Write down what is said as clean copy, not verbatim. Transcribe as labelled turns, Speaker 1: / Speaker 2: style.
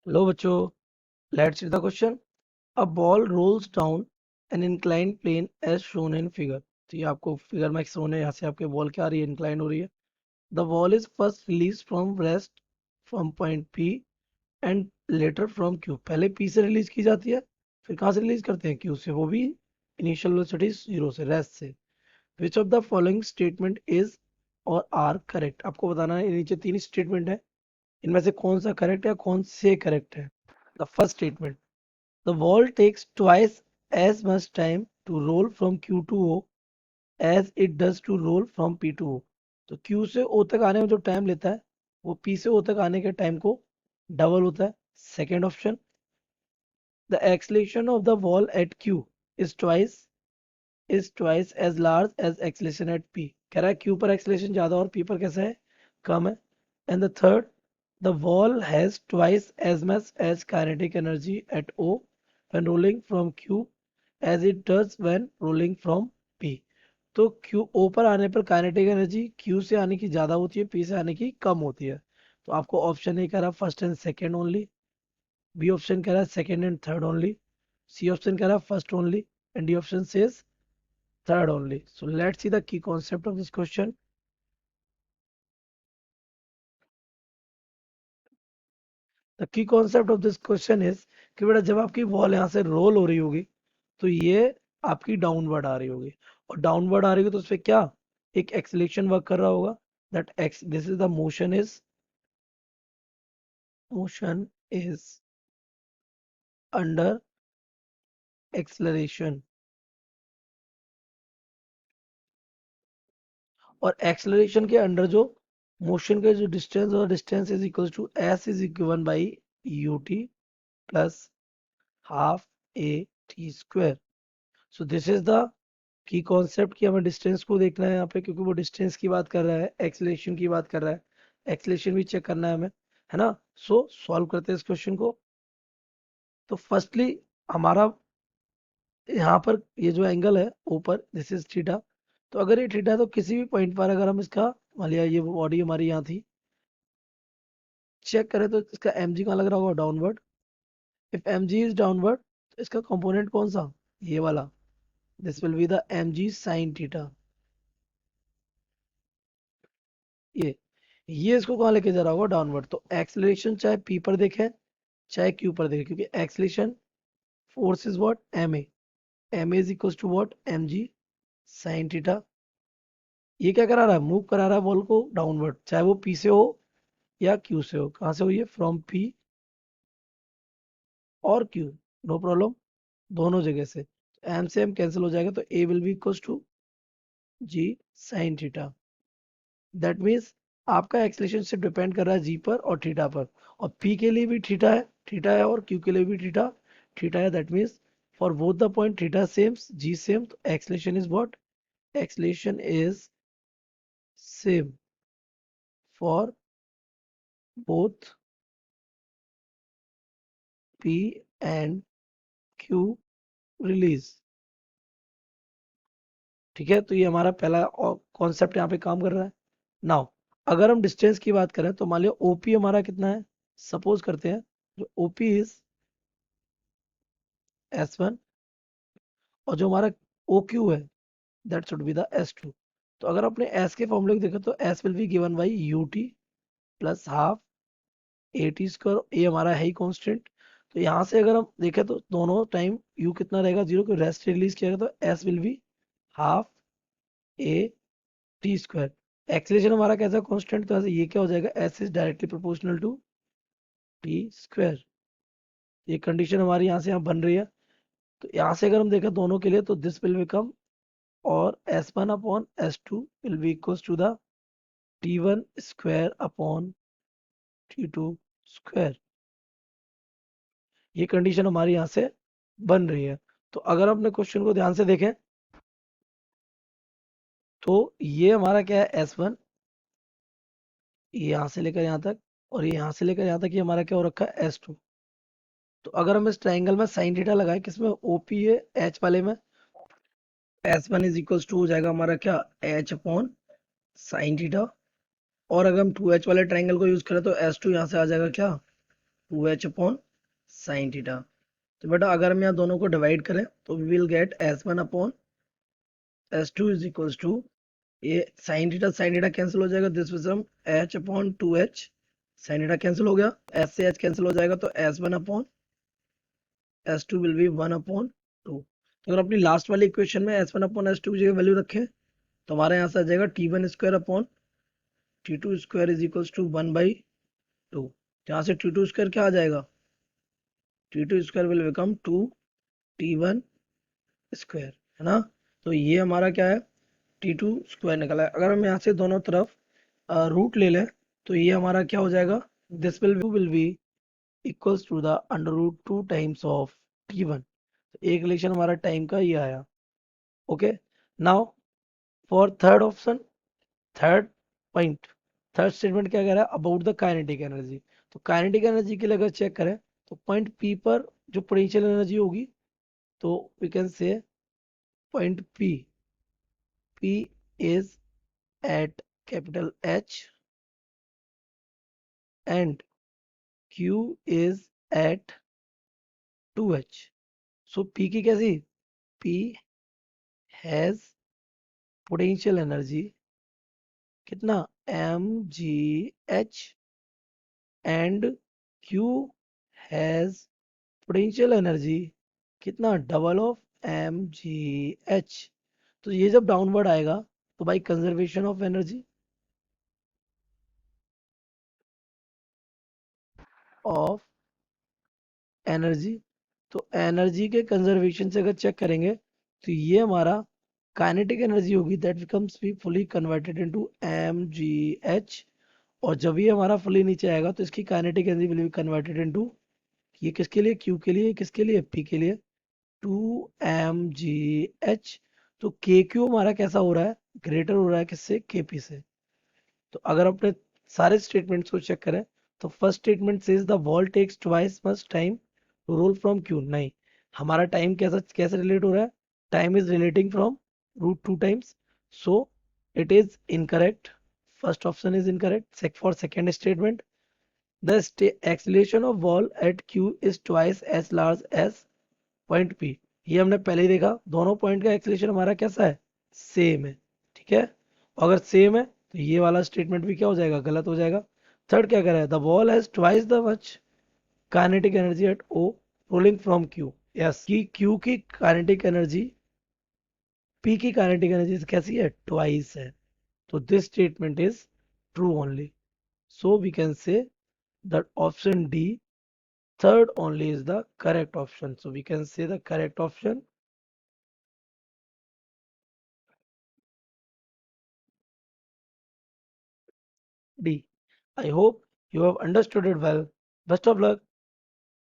Speaker 1: Hello बच्चों, let's see the question. A ball rolls down an inclined plane as shown in figure. तो ये आपको figure में shown है, यहाँ से आपके बॉल क्या आ रही है, इंक्लाइन हो रही है. The ball is first released from rest from point P and later from Q. पहले P से रिलीज की जाती है, फिर कहाँ से रिलीज करते हैं, Q से, वो भी इनिशियल वेलोसिटी जीरो से, रेस्ट से. Which of the following statement is और are correct? आपको बताना है, नीचे तीन स्टेटमेंट है, इनमें से कौन सा करेक्ट है, कौन से करेक्ट है. The first statement. The ball takes twice as much time to roll from Q to O as it does to roll from P to O. तो Q से O तक आने में जो टाइम लेता है वो P से O तक आने के टाइम को डबल होता है. Second option. The acceleration of the ball at Q is twice as large as acceleration at P. कह रहा है Q पर acceleration ज्यादा और P पर कैसा है, कम है. And the third, the ball has twice as much as kinetic energy at O when rolling from Q as it does when rolling from P. तो Q O पर आने पर काइनेटिक एनर्जी Q से आने की ज्यादा होती है, P से आने की कम होती है. तो आपको ऑप्शन ए कह रहा है first and second only, B option कह रहा है second and third only, C option कह रहा है first only, and D option says third only. So let's see the key concept of this question. The key concept of this question is कि बेटा जब आपकी बॉल यहाँ से role हो रही होगी तो ये आपकी डाउनवर्ड आ रही होगी, और डाउनवर्ड आ रही होगी तो उस पर क्या, एक एक्सेलेरेशन वर्क कर रहा होगा. That x this is the motion is under acceleration. और एक्सेलरेशन के अंडर जो मोशन का जो डिस्टेंस, और distance is equal to S is given by u t plus half a t square. So this is the key concept कि हमें distance को देखना है यहाँ पे, क्योंकि वो डिस्टेंस की बात कर रहा है, एक्सेलरेशन की बात कर रहा है, एक्सेलरेशन भी चेक करना है हमें, है ना. सो सॉल्व करते हैं इस क्वेश्चन को. तो फर्स्टली हमारा यहाँ पर ये जो एंगल है ऊपर, दिस इज थीटा. तो अगर ये थीटा है तो किसी भी पॉइंट पर अगर हम इसका, मान लिया ये बॉडी हमारी यहाँ थी, चेक करें तो इसका एम जी कहाँ लग रहा होगा, downward. If m g is downward तो इसका कंपोनेंट कौन सा, ये वाला, this will be the m g sine theta. ये इसको कहाँ लेके जा रहा होगा, डाउनवर्ड. तो एक्सेलरेशन चाहे पी पर देखें चाहे क्यू पर देखें, क्योंकि acceleration force is what, m a is equal to what, m g sine theta. ये क्या करा रहा है, मूव करा रहा है बॉल को डाउनवर्ड, चाहे वो पी से हो या क्यू से हो. कहाँ से हुई है, फ्रॉम पी और क्यू, नो प्रॉब्लम, दोनों जगह से. एम से एम कैंसिल हो जाएगा तो a will be equal to g sine theta. That means आपका एक्सेलरेशन सिर्फ डिपेंड कर रहा है जी पर और थीटा पर, और पी के लिए भी थीटा है और क्यू के लिए भी थीटा है. That means for both the point theta same g same, तो acceleration is what, acceleration is same for both P and Q release. ठीक है, तो ये हमारा पहला कॉन्सेप्ट यहाँ पे काम कर रहा है. नाउ अगर हम डिस्टेंस की बात करें तो मान लिया ओपी हमारा कितना है, सपोज करते हैं जो ओपी इज S1, और जो हमारा ओ क्यू है that should be the S2. तो अगर अपने S के फॉर्मूले को देखें तो S will be given by u t plus half a t square. A हमारा है ही कॉन्स्टेंट. तो यहाँ से अगर हम देखें तो दोनों टाइम U कितना रहेगा, जीरो, को रेस्ट रिलीज किया तो S will be half a t square. Acceleration हमारा कैसा कांस्टेंट, तो ऐसे ये क्या हो जाएगा, S is directly proportional to t square. ये कंडीशन हमारी यहाँ से यहाँ बन रही है. तो यहाँ से अगर हम देखें दोनों के लिए तो दिस विल बिकम, और S1 upon S2 will be equal to the T1 square upon T2 square. ये कंडीशन हमारी यहाँ से बन रही है. तो अगर अपने क्वेश्चन को ध्यान से देखें तो ये हमारा क्या है, S1, ये यहाँ से लेकर यहाँ तक, और ये यहाँ से लेकर यहाँ तक, ये हमारा क्या हो रखा है, S2. तो अगर हम इस ट्राइंगल में साइन थीटा लगाएं, किसमें, ओपी है एच वाले में, S1 इज इक्वल टू हो जाएगा हमारा क्या, एच अपॉन साइन थीटा. और अगर हम 2H वाले ट्राइंगल को यूज करें तो S2 यहाँ से आ जाएगा क्या, 2h अपॉन साइन थीटा। तो बेटा अगर हम यहाँ दोनों को डिवाइड करें तो we will get S1 upon S2 is equals to, ये साइन थीटा कैंसिल हो जाएगा, this will h upon 2h, sine theta cancel हो गया, s से h कैंसिल हो जाएगा, तो S1 upon S2 will B 1 upon 2। तो अगर अपनी लास्ट वाली इक्वेशन में S1 अपॉन S2 की जगह वैल्यू रखें तो हमारे यहाँ से आ जाएगा T1 square upon T2 square is equals to 1/2। यहाँ से T2 स्क्वायर क्या आ जाएगा, T2 square will become 2T1 square, है ना। तो ये हमारा क्या है, T2 स्क्वायर निकला है। अगर हम यहाँ से दोनों तरफ रूट ले लें तो ये हमारा क्या हो जाएगा, this will be equals to the under root 2 times of T1। तो एक रिलेशन हमारा टाइम का ये आया। Okay, now for third option, third point, third statement क्या कह रहा है, अबाउट द काइनेटिक एनर्जी। तो काइनेटिक एनर्जी के लिए अगर चेक करें तो पॉइंट पी पर जो पोटेंशियल एनर्जी होगी, तो we can say point P is at capital H and Q is at 2h। So P की कैसी, P has potential energy कितना, mgh, and Q has potential energy कितना, डबल ऑफ mgh। तो ये जब downward आएगा तो भाई कंजर्वेशन ऑफ एनर्जी, तो एनर्जी के कंजर्वेशन से अगर चेक करेंगे तो ये हमारा काइनेटिक एनर्जी होगी, that becomes be fully converted into mgh। और जब ये हमारा फुली नीचे आएगा तो इसकी kinetic energy will be converted into, ये किसके लिए, Q के लिए, किसके लिए, P के लिए, 2mgh। तो KQ हमारा कैसा हो रहा है, ग्रेटर हो रहा है किससे, KP से। तो अगर अपने सारे स्टेटमेंट्स को चेक करें तो first statement says the ball takes twice much time to roll from Q, नहीं, हमारा टाइम कैसा कैसे रिलेट हो रहा है, time is relating from root 2 times, so it is incorrect, first option is incorrect. For second statement, the acceleration of ball at Q is twice as large as point P. ये हमने पहले ही देखा, दोनों point का acceleration हमारा कैसा है, same है, ठीक है। अगर सेम है तो ये वाला स्टेटमेंट भी क्या हो जाएगा, गलत हो जाएगा। थर्ड क्या कह रहा है, the ball has twice the much kinetic energy at O rolling from Q. Yes, कि क्यू की काइनेटिक एनर्जी पी की काइनेटिक एनर्जी कैसी है, ट्वाइस है। तो this statement is true only, so we can say that option D, third only is the correct option. So we can say the correct option D. I hope you have understood it well. Best of luck.